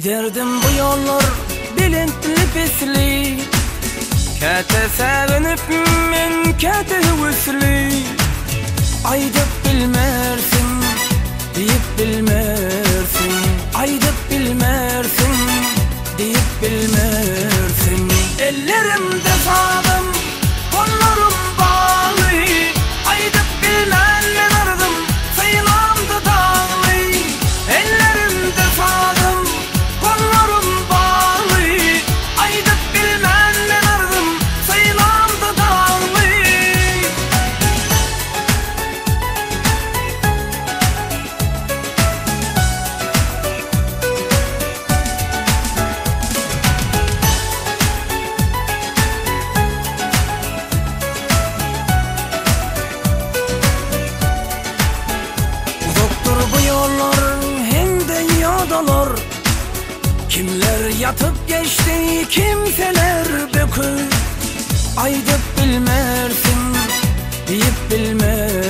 Giderdim bu yollar bilintli pisli, kete sevinip men kete hüsli. Aydıp bilmersin, deyip bilmersin. Aydıp bilmersin, deyip bilmersin. Ellerimde sadım, kollarım bağlı. Aydıp bilmem men ardım, sayılamdı dağlı. Ellerimde sadım, kollarım bağlı. Aydıp bilmem men ardım, sayılamdı dağlı. Kimler yatıp geçti, kimseler bükü. Aydıp bilmersin, deyip bilmersin.